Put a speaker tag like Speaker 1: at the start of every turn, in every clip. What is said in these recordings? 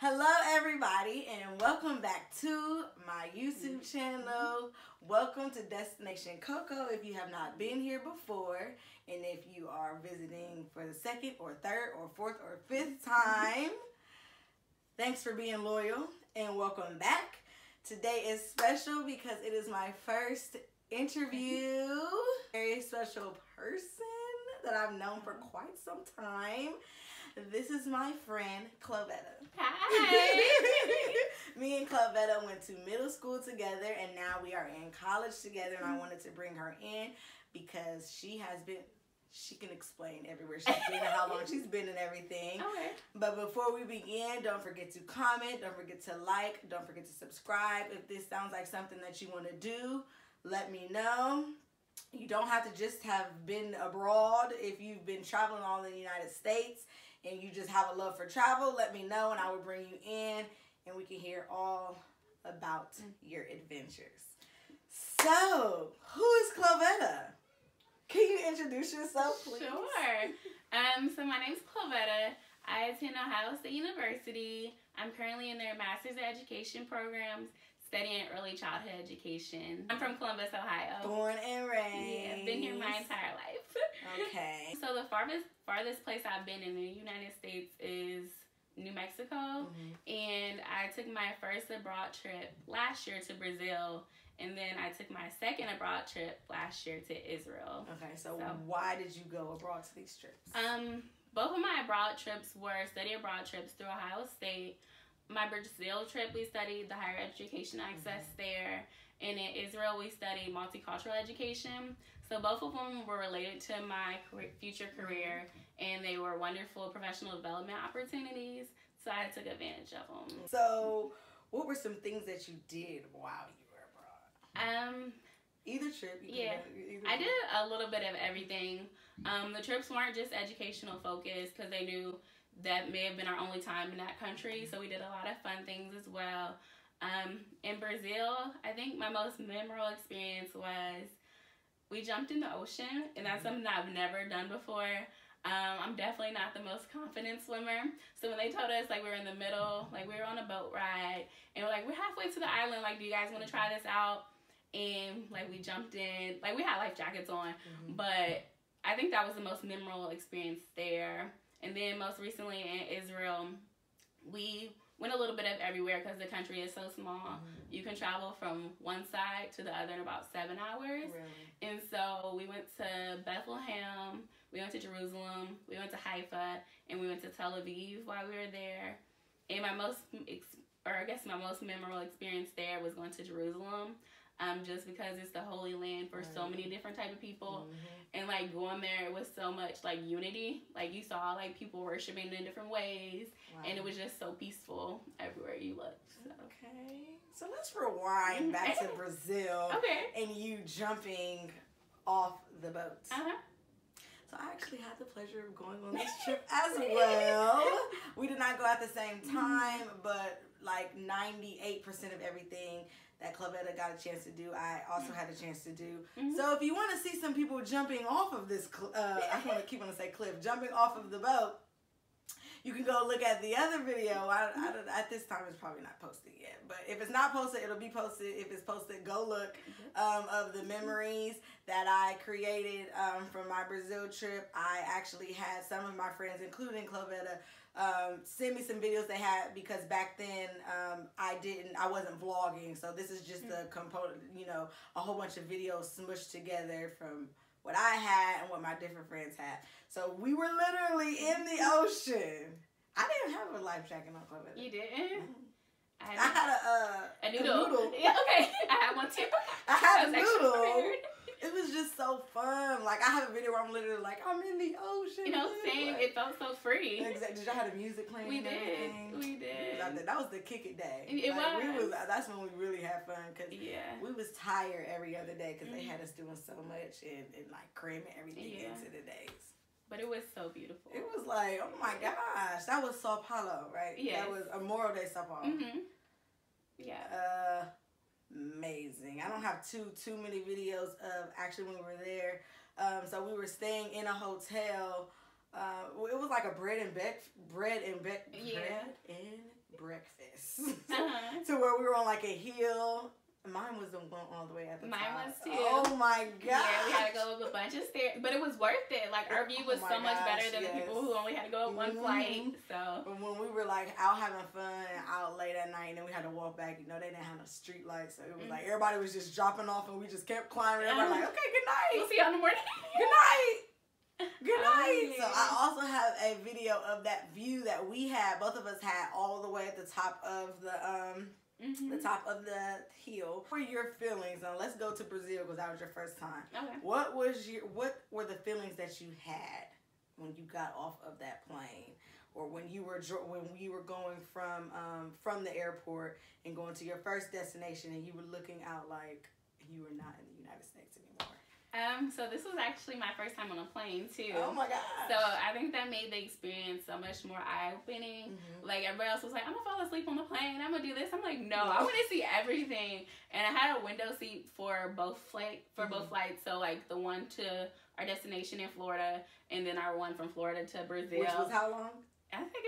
Speaker 1: Hello everybody and welcome back to my YouTube channel. Welcome to Destination Coco if you have not been here before, and if you are visiting for the second or third or fourth or fifth time, thanks for being loyal and welcome back. Today is special because it is my first interview. Very special person that I've known for quite some time. This is my friend Clovetta.
Speaker 2: Hi.
Speaker 1: Me and Clovetta went to middle school together, and now we are in college together, and I wanted to bring her in because she can explain everywhere she's been and how long she's been and everything.
Speaker 2: Okay.
Speaker 1: But before we begin, don't forget to comment, don't forget to like, don't forget to subscribe. If this sounds like something that you want to do, let me know. You don't have to just have been abroad. If you've been traveling all in the United States and you just have a love for travel, let me know and I will bring you in and we can hear all about your adventures. So, who is Clovetta? Can you introduce yourself, please?
Speaker 2: Sure. So my name's Clovetta. I attend Ohio State University. I'm currently in their Master's of Education programs, studying early childhood education. I'm from Columbus, Ohio.
Speaker 1: Born and raised.
Speaker 2: Yeah, I've been here my entire life.
Speaker 1: Okay.
Speaker 2: So the farthest place I've been in the United States is New Mexico. And I took my first abroad trip last year to Brazil. And then I took my second abroad trip last year to Israel.
Speaker 1: Okay, so why did you go abroad to these trips?
Speaker 2: Both of my abroad trips were study abroad trips through Ohio State. My Brazil trip, we studied the higher education access there. And in Israel, we studied multicultural education. So both of them were related to my future career, and they were wonderful professional development opportunities. So I took advantage of them.
Speaker 1: So what were some things that you did while you were abroad? Either trip.
Speaker 2: I did a little bit of everything. The trips weren't just educational focused because they knew that may have been our only time in that country. So we did a lot of fun things as well. In Brazil, I think my most memorable experience was we jumped in the ocean, and that's something that I've never done before. I'm definitely not the most confident swimmer. So when they told us, like, we were in the middle, like, we were on a boat ride, and we're like, we're halfway to the island, like, do you guys want to try this out? And, like, we jumped in, like, we had life jackets on, but I think that was the most memorable experience there. And then most recently in Israel, we went a little bit of everywhere because the country is so small. You can travel from one side to the other in about 7 hours.
Speaker 1: Really?
Speaker 2: And so we went to Bethlehem, we went to Jerusalem, we went to Haifa, and we went to Tel Aviv while we were there. And my most memorable experience there was going to Jerusalem. Just because it's the Holy Land for so many different type of people. And, like, going there, it was so much, like, unity. Like, you saw, like, people worshiping in different ways. And it was just so peaceful everywhere you looked. So.
Speaker 1: Okay. So let's rewind back to Brazil.
Speaker 2: Okay.
Speaker 1: And you jumping off the boat. So I actually had the pleasure of going on this trip as well. We did not go at the same time, but, like, 98% of everything that Clovetta got a chance to do, I also had a chance to do. So if you want to see some people jumping off of this, I want to keep on to say cliff, jumping off of the boat, you can go look at the other video. At this time, it's probably not posted yet. But if it's not posted, it'll be posted. If it's posted, go look of the memories that I created from my Brazil trip. I actually had some of my friends, including Clovetta, send me some videos they had, because back then I wasn't vlogging, so this is just a component, a whole bunch of videos smushed together from what I had and what my different friends had. So we were literally in the ocean. I didn't have a life jacket on, Clovetta.
Speaker 2: You didn't?
Speaker 1: I had a noodle.
Speaker 2: Yeah, okay. I had one too.
Speaker 1: I had a noodle. It was just so fun. Like, I have a video where I'm literally like, I'm in the ocean.
Speaker 2: Same. It felt so free.
Speaker 1: Exactly. Did y'all have the music playing?
Speaker 2: We did. We did.
Speaker 1: That was the kick it day.
Speaker 2: It was.
Speaker 1: That's when we really had fun, because we was tired every other day because they had us doing so much and like cramming everything into the days.
Speaker 2: But it was so beautiful.
Speaker 1: It was like, oh my gosh, that was Sao Paulo, right?
Speaker 2: Yeah.
Speaker 1: That was Memorial Day Sao Paulo.
Speaker 2: Yeah.
Speaker 1: Amazing. I don't have too many videos of actually when we were there. So we were staying in a hotel. It was was like a bread and breakfast. To where we were on like a hill. Mine was the one all the way at the top.
Speaker 2: Mine was too.
Speaker 1: Oh my god!
Speaker 2: Yeah, we had to go up a bunch of stairs, but it was worth it. Like our view was so much better than the people who only had to go up one flight. So,
Speaker 1: but when we were like out having fun and out late at night, and then we had to walk back, you know, they didn't have no street lights, so it was like everybody was just dropping off, and we just kept climbing. Everybody like, okay, good night.
Speaker 2: We'll see you in the morning.
Speaker 1: Good night. Good night. So I also have a video of that view that we had. Both of us had all the way at the top of the top of the hill. What were your feelings? Now let's go to Brazil because that was your first time.
Speaker 2: Okay.
Speaker 1: What were the feelings that you had when you got off of that plane, or when you were going from the airport and going to your first destination, and you were looking out like you were not in the United States anymore?
Speaker 2: So this was actually my first time on a plane too.
Speaker 1: Oh my god!
Speaker 2: So I think that made the experience so much more eye-opening. Like everybody else was like, I'm gonna fall asleep on the plane. I'm gonna do this. I'm like, no, I want to see everything. And I had a window seat for both flights. So like the one to our destination in Florida, and then our one from Florida to Brazil.
Speaker 1: Which was how long?
Speaker 2: I think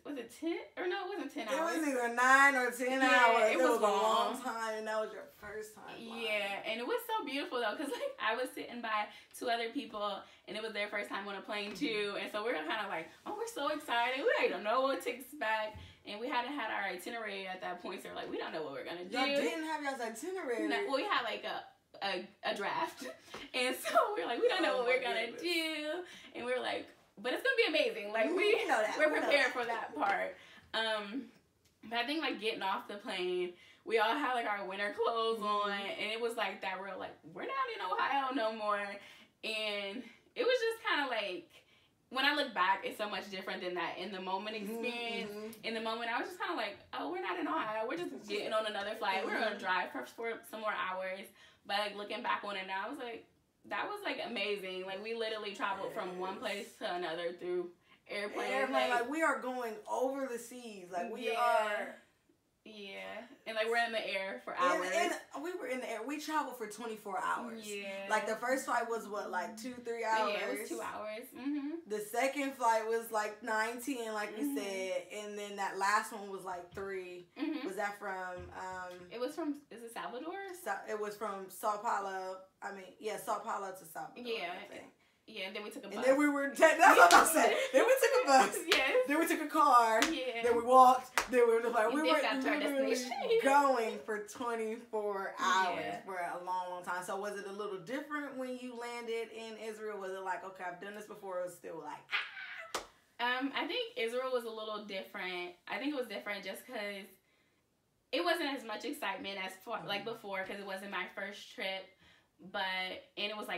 Speaker 2: was it 10? Or no, it wasn't 10 hours.
Speaker 1: It was either 9 or 10 hours.
Speaker 2: It was
Speaker 1: a long time, and that was your first time flying.
Speaker 2: Yeah, and it was so beautiful though, because like I was sitting by 2 other people, and it was their first time on a plane too, and so we were kind of like, oh, we're so excited. We don't know what to expect, and we hadn't had our itinerary at that point, so we're like, we don't know what we're gonna do.
Speaker 1: Y'all didn't have y'all's itinerary.
Speaker 2: No, well, we had like a draft, and so we were like, we don't know what we're gonna do, and we were like, but it's gonna be amazing. Like we know that. We're prepared for that part. But I think like getting off the plane, we all had like our winter clothes on, and it was like that. We're like, we're not in Ohio no more, and it was just kind of like, when I look back, it's so much different than that in the moment experience. In the moment, I was just kind of like, oh, we're not in Ohio. We're just getting on another flight. We're gonna drive for some more hours. But like looking back on it now, I was like, that was like amazing. Like we literally traveled from one place to another through airplanes.
Speaker 1: Like we are going over the seas. Like we are.
Speaker 2: Yeah. And like we're in the air for hours.
Speaker 1: And we were in the air. We traveled for 24 hours.
Speaker 2: Yeah.
Speaker 1: Like the first flight was what, like 2-3 hours?
Speaker 2: Yeah, it was 2 hours.
Speaker 1: The second flight was like 9-10, like we said, and then that last one was like 3. Was that from?
Speaker 2: It was from. Is it Salvador?
Speaker 1: It was from Sao Paulo. Sao Paulo to Salvador.
Speaker 2: Yeah. Yeah, and then we took a bus.
Speaker 1: And then we were, that's what I said. Then we took a bus.
Speaker 2: Yes.
Speaker 1: Then we took a car.
Speaker 2: Yeah.
Speaker 1: Then we walked. Then we were just like, we were
Speaker 2: literally
Speaker 1: going for 24 hours for a long, long time. So was it a little different when you landed in Israel? Was it like, okay, I've done this before? It was still like,
Speaker 2: I think Israel was a little different. I think it was different just because it wasn't as much excitement as like before, because it wasn't my first trip. And it was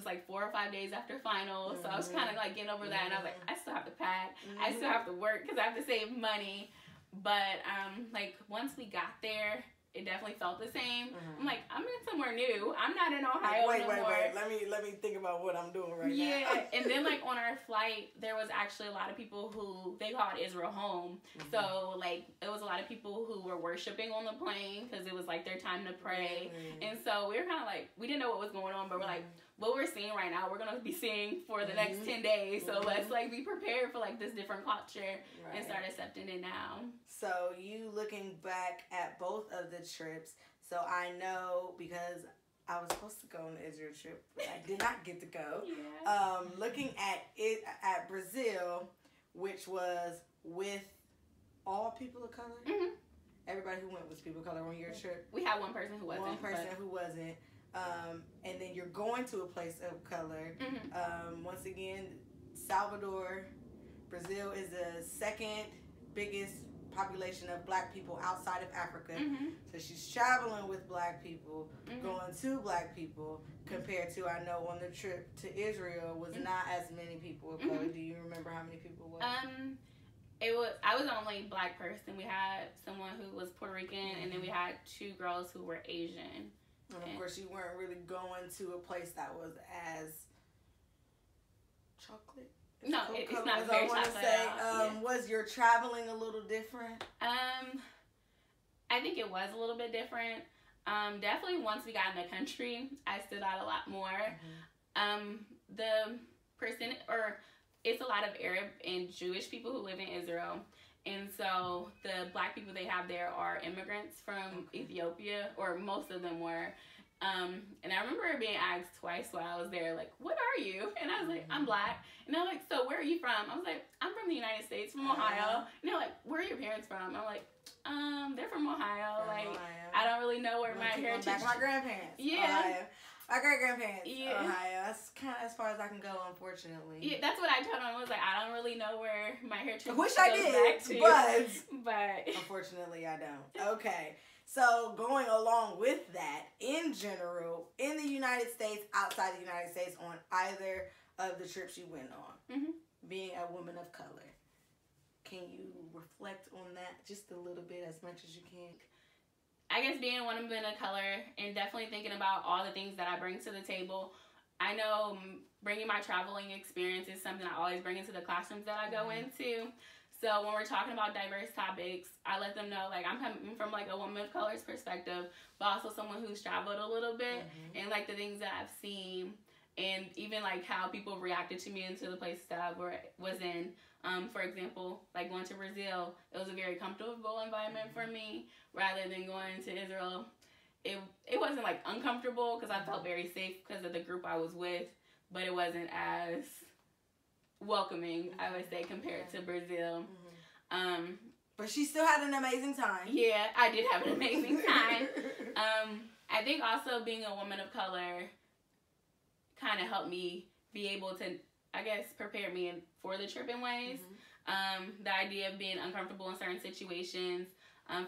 Speaker 2: like 4 or 5 days after finals, so I was kind of like getting over that, and I was like, I still have to pack, I still have to work because I have to save money. But like once we got there, it definitely felt the same. I'm like, I'm in somewhere new. I'm not in Ohio no more.
Speaker 1: Wait. Let me think about what I'm doing right now.
Speaker 2: Yeah, and then like on our flight, there was actually a lot of people who they called Israel home. So like it was a lot of people who were worshiping on the plane because it was like their time to pray. And so we were kind of like, we didn't know what was going on, but we're like, what we're seeing right now, we're going to be seeing for the next 10 days. So let's like be prepared for like this different culture and start accepting it now.
Speaker 1: So you looking back at both of the trips, so I know because I was supposed to go on the Israel trip, but I did not get to go. Looking at it at Brazil, which was with all people of color. Everybody who went was people of color on your trip.
Speaker 2: We had one person who wasn't.
Speaker 1: Who wasn't. And then you're going to a place of color. Once again, Salvador, Brazil is the second biggest population of black people outside of Africa. So she's traveling with black people, going to black people, compared to, I know on the trip to Israel was not as many people of color. Do you remember how many people it was?
Speaker 2: I was the only black person. We had someone who was Puerto Rican, and then we had 2 girls who were Asian.
Speaker 1: And of course, you weren't really going to a place that was as chocolate.
Speaker 2: No, it's not very chocolate.
Speaker 1: Was your traveling a little different?
Speaker 2: I think it was a little bit different. Definitely once we got in the country, I stood out a lot more. The percent or it's a lot of Arab and Jewish people who live in Israel. And so the black people they have there are immigrants from Ethiopia, or most of them were. And I remember being asked twice while I was there, like, what are you? And I was like, I'm black. And they're like, so where are you from? I was like, I'm from the United States, from Ohio. And they're like, where are your parents from? I'm like, they're from Ohio. Ohio. I don't really know where my heritage is.
Speaker 1: My grandparents.
Speaker 2: Yeah.
Speaker 1: Ohio. My great-grandparents. Yeah. Ohio. That's kind of as far as I can go, unfortunately.
Speaker 2: Yeah, that's what I told them. I was like, I don't really know where my heritage
Speaker 1: I wish I did,
Speaker 2: but
Speaker 1: unfortunately I don't. Okay. So going along with that, in general, in the United States, outside the United States, on either of the trips you went on, being a woman of color, can you reflect on that just a little bit, as much as you can?
Speaker 2: I guess being a woman of color and definitely thinking about all the things that I bring to the table. I know bringing my traveling experience is something I always bring into the classrooms that I go into. So when we're talking about diverse topics, I let them know, like, I'm coming from, like, a woman of color's perspective, but also someone who's traveled a little bit, and, like, the things that I've seen, and even, like, how people reacted to me into the places that I was in. For example, like, going to Brazil, it was a very comfortable environment for me, rather than going to Israel. It wasn't, like, uncomfortable, because I felt very safe because of the group I was with, but it wasn't as welcoming, I would say, compared to Brazil.
Speaker 1: But she still had an amazing time.
Speaker 2: Yeah, I did have an amazing time. I think also being a woman of color kind of helped me be able to, I guess, prepare me for the trip in ways. The idea of being uncomfortable in certain situations.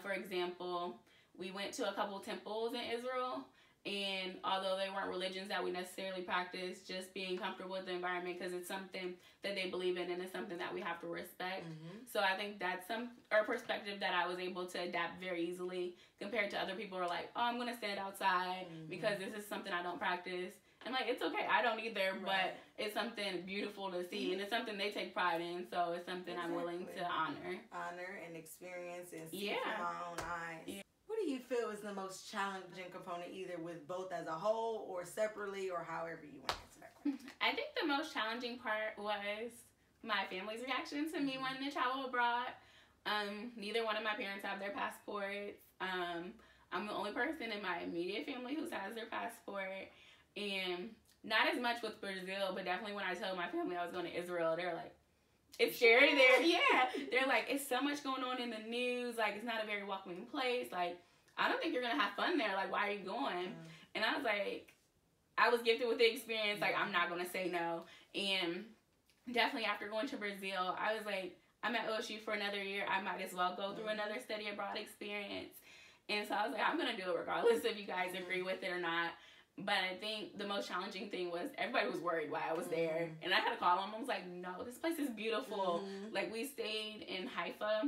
Speaker 2: For example, we went to a couple temples in Israel, and although they weren't religions that we necessarily practice, just being comfortable with the environment, because it's something that they believe in and it's something that we have to respect. So I think that's a perspective that I was able to adapt very easily compared to other people who are like, oh, I'm going to stand outside because this is something I don't practice. And, like, it's okay, I don't either, but it's something beautiful to see, and it's something they take pride in, so it's something I'm willing to honor.
Speaker 1: Honor and experience and see from my own eyes. What do you feel is the most challenging component, either with both as a whole or separately, or however you want to answer that question?
Speaker 2: I think the most challenging part was my family's reaction to me wanting to travel abroad. Neither one of my parents have their passports. I'm the only person in my immediate family who has their passport. And not as much with Brazil, but definitely when I told my family I was going to Israel, they're like, it's scary there. Yeah. They're like, it's so much going on in the news. Like, it's not a very welcoming place. Like, I don't think you're going to have fun there. Like, why are you going? And I was like, I was gifted with the experience. Like, I'm not going to say no. And definitely after going to Brazil, I was like, I'm at OSU for another year. I might as well go through another study abroad experience. And so I was like, I'm going to do it regardless if you guys agree with it or not. But I think the most challenging thing was everybody was worried while I was there. And I had to call them. I was like, no, this place is beautiful. Like, we stayed in Haifa,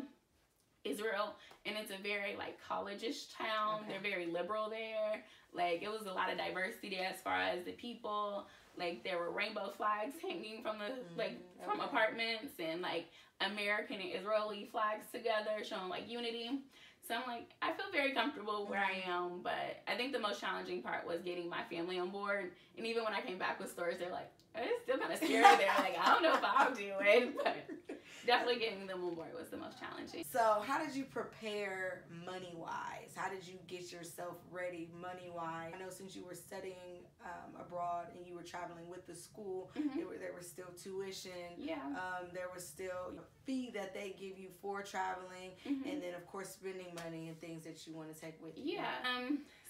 Speaker 2: Israel, and it's a very, like, college-ish town. They're very liberal there. Like, it was a lot of diversity there as far as the people. Like, there were rainbow flags hanging from the, like, from apartments, and, like, American and Israeli flags together showing, like, unity. So I'm like, I feel very comfortable where I am, but I think the most challenging part was getting my family on board. And even when I came back with stories, they're like, it's still kind of scary there. Like, I don't know if I'll do it, but definitely getting them on board was the most challenging.
Speaker 1: So how did you prepare money-wise? How did you get yourself ready money-wise? I know since you were studying abroad and you were traveling with the school, there was still tuition. There was still a fee that they give you for traveling, and then, of course, spending money and things that you want to take with you.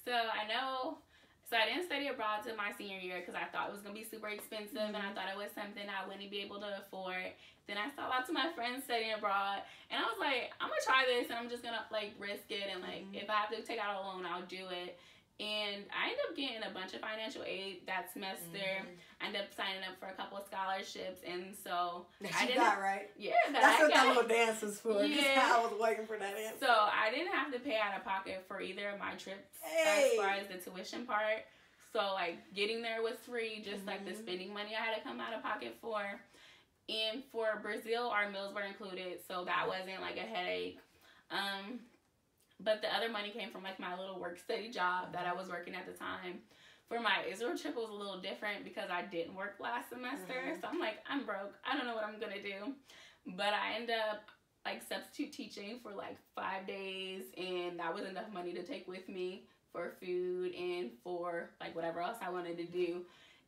Speaker 2: So I know... So I didn't study abroad till my senior year because I thought it was going to be super expensive and I thought it was something I wouldn't be able to afford. Then I saw lots of my friends studying abroad and I was like, I'm going to try this and I'm just going to, like, risk it. And, like, if I have to take out a loan, I'll do it. And I ended up getting a bunch of financial aid that semester. I ended up signing up for a couple of scholarships, and so
Speaker 1: I didn't. Got right.
Speaker 2: Yeah,
Speaker 1: that's what that little dance was for.
Speaker 2: Yeah,
Speaker 1: I was waiting for that answer.
Speaker 2: So I didn't have to pay out of pocket for either of my trips as far as the tuition part. So, like, getting there was free, just like the spending money I had to come out of pocket for. And for Brazil, our meals were included, so that wasn't like a headache. But the other money came from, like, my little work study job that I was working at the time. for my Israel trip, it was a little different because I didn't work last semester. So I'm like, I'm broke. I don't know what I'm going to do. But I ended up like substitute teaching for like 5 days, and that was enough money to take with me for food and for like whatever else I wanted to do.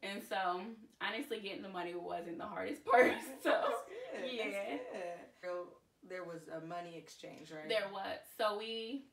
Speaker 2: And so honestly, getting the money wasn't the hardest part. So
Speaker 1: That's good.
Speaker 2: yeah.
Speaker 1: That's good. There was a money exchange, right?
Speaker 2: There was. So we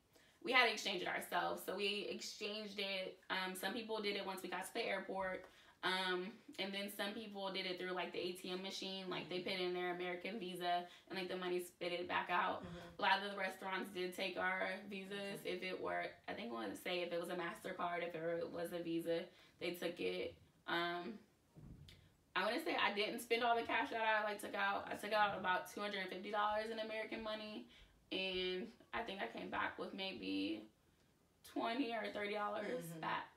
Speaker 2: had to exchange it ourselves. So we exchanged it. Some people did it once we got to the airport. And then some people did it through like the ATM machine, like they put in their American Visa and like the money spit it back out. A lot of the restaurants did take our visas. If it were, I think I want to say if it was a MasterCard, if it was a Visa, they took it. I want to say I didn't spend all the cash that I like took out. I took out about $250 in American money, and I think I came back with maybe $20 or $30 back.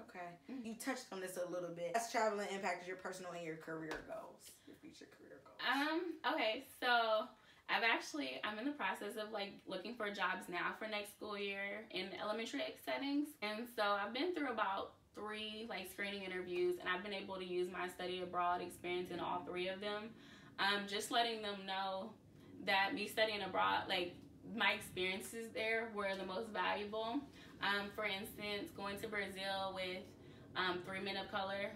Speaker 1: Okay. You touched on this a little bit. Has traveling impacted your personal and your career goals? Your future career goals?
Speaker 2: Okay, so I'm in the process of like looking for jobs now for next school year in elementary settings. And so I've been through about 3 like screening interviews, and I've been able to use my study abroad experience in all 3 of them. Just letting them know that me studying abroad, like my experiences there were the most valuable. For instance, going to Brazil with 3 men of color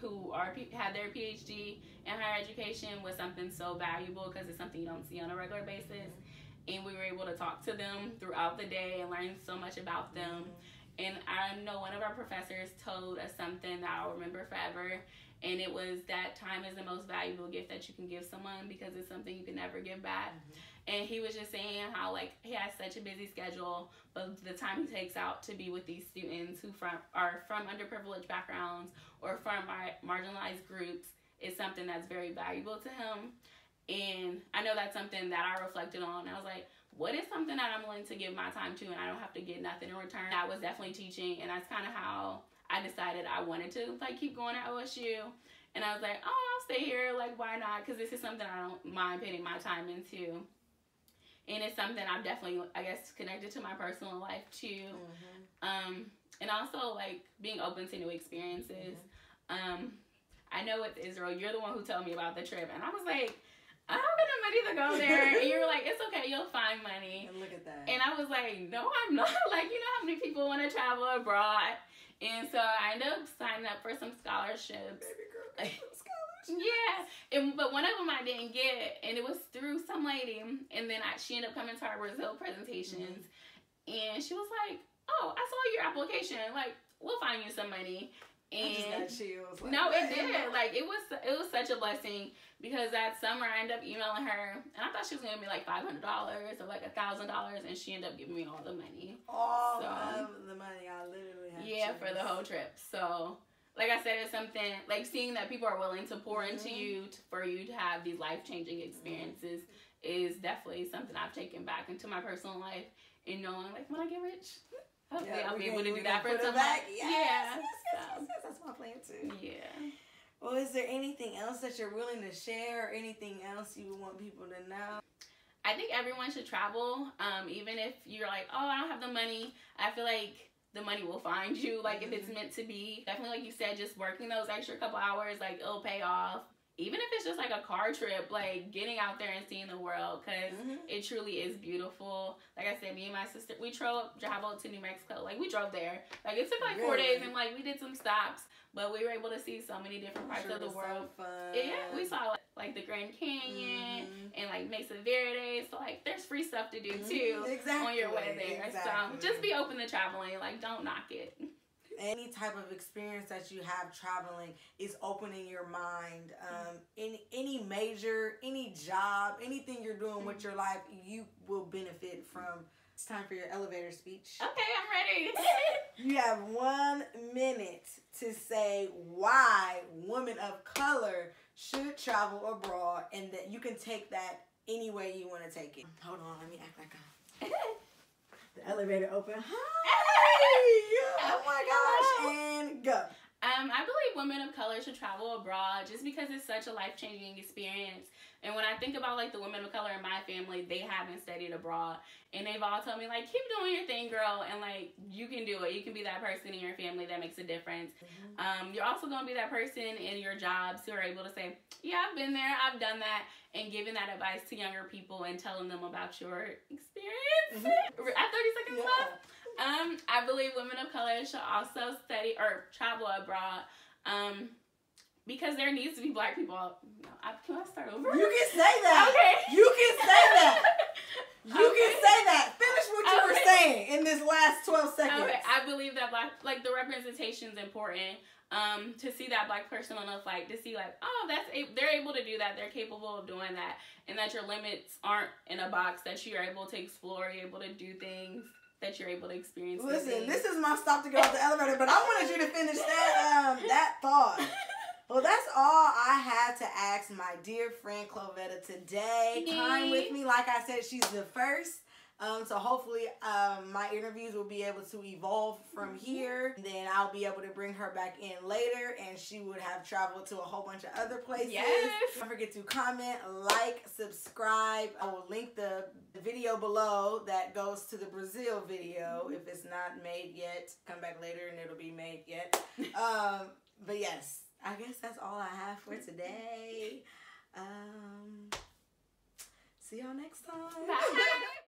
Speaker 2: who had their PhD in higher education was something so valuable because it's something you don't see on a regular basis. And we were able to talk to them throughout the day and learn so much about them. And I know one of our professors told us something that I'll remember forever, and it was that time is the most valuable gift that you can give someone because it's something you can never give back. And he was just saying how like he has such a busy schedule, but the time he takes out to be with these students who are from underprivileged backgrounds or from marginalized groups is something that's very valuable to him. And I know that's something that I reflected on. I was like, what is something that I'm willing to give my time to and I don't have to get nothing in return? That was definitely teaching, and that's kind of how I decided I wanted to like keep going at OSU. And I was like, oh, I'll stay here, like why not? Because this is something I don't mind putting my time into. And it's something I'm definitely, I guess, connected to my personal life too. And also like being open to new experiences. I know with Israel, you're the one who told me about the trip, and I was like, I don't have the money to go there. And you were like, it's okay, you'll find money.
Speaker 1: And look at that.
Speaker 2: And I was like, no, I'm not. Like, you know how many people want to travel abroad? And so I ended up signing up for some scholarships.
Speaker 1: Baby girl, some scholarships.
Speaker 2: Yeah. But one of them I didn't get, and it was through some lady. And then she ended up coming to our Brazil presentations. And she was like, oh, I saw your application. Like, we'll find you some money. And
Speaker 1: I just got chills. Like,
Speaker 2: no, it did. Like it was such a blessing because that summer I ended up emailing her, and I thought she was gonna give me like $500 or like $1,000, and she ended up giving me all the money.
Speaker 1: All of the money. I literally had chills.
Speaker 2: For the whole trip. So, like I said, it's something like seeing that people are willing to pour into you for you to have these life-changing experiences is definitely something I've taken back into my personal life, and knowing like when I get rich. Hopefully I'll be able to do that for someone.
Speaker 1: Yes, that's my plan too.
Speaker 2: Yeah.
Speaker 1: Well, is there anything else that you're willing to share, or anything else you want people to know?
Speaker 2: I think everyone should travel, even if you're like, oh, I don't have the money. I feel like the money will find you, like if it's meant to be. Definitely, like you said, just working those extra couple hours, like it'll pay off. Even if it's just like a car trip, like getting out there and seeing the world, because it truly is beautiful. Like I said, me and my sister, we traveled to New Mexico. Like we drove there. Like it took like 4 days, and like we did some stops, but we were able to see so many different parts of the world.
Speaker 1: So fun.
Speaker 2: Yeah, we saw like the Grand Canyon and like Mesa Verde. So like there's free stuff to do too on your way there. So just be open to traveling. Like don't knock it.
Speaker 1: Any type of experience that you have traveling is opening your mind. Any major, any job, anything you're doing with your life, you will benefit from. It's time for your elevator speech.
Speaker 2: Okay, I'm ready.
Speaker 1: You have 1 minute to say why women of color should travel abroad, and that you can take that any way you want to take it. Hold on, let me act like the elevator open. Oh my gosh, and go.
Speaker 2: I believe women of color should travel abroad just because it's such a life-changing experience. And when I think about like the women of color in my family, they haven't studied abroad, and they've all told me like, keep doing your thing, girl, and like you can do it. You can be that person in your family that makes a difference. You're also gonna be that person in your jobs who are able to say, yeah, I've been there, I've done that, and giving that advice to younger people and telling them about your experience. I have 30 seconds left. I believe women of color should also study or travel abroad. Because there needs to be Black people. Can I start over?
Speaker 1: You can say that.
Speaker 2: Okay.
Speaker 1: You can say that. You can say that. Finish what you were saying in this last 12 seconds.
Speaker 2: Okay. I believe that the representation is important. To see that Black person on a flight, to see like, oh, they're able to do that. They're capable of doing that, and that your limits aren't in a box. That you're able to explore. You're able to do things. That you're able to experience.
Speaker 1: Listen, this is my stop to get off the elevator, but I wanted you to finish that thought. Well, that's all I had to ask my dear friend Clovetta today. Time with me, like I said, she's the first. So hopefully my interviews will be able to evolve from here. Then I'll be able to bring her back in later, and she would have traveled to a whole bunch of other places.
Speaker 2: Yes.
Speaker 1: Don't forget to comment, like, subscribe. I will link the video below that goes to the Brazil video. If it's not made yet, come back later and it'll be made yet. But yes, I guess that's all I have for today. See y'all next time.
Speaker 2: Bye.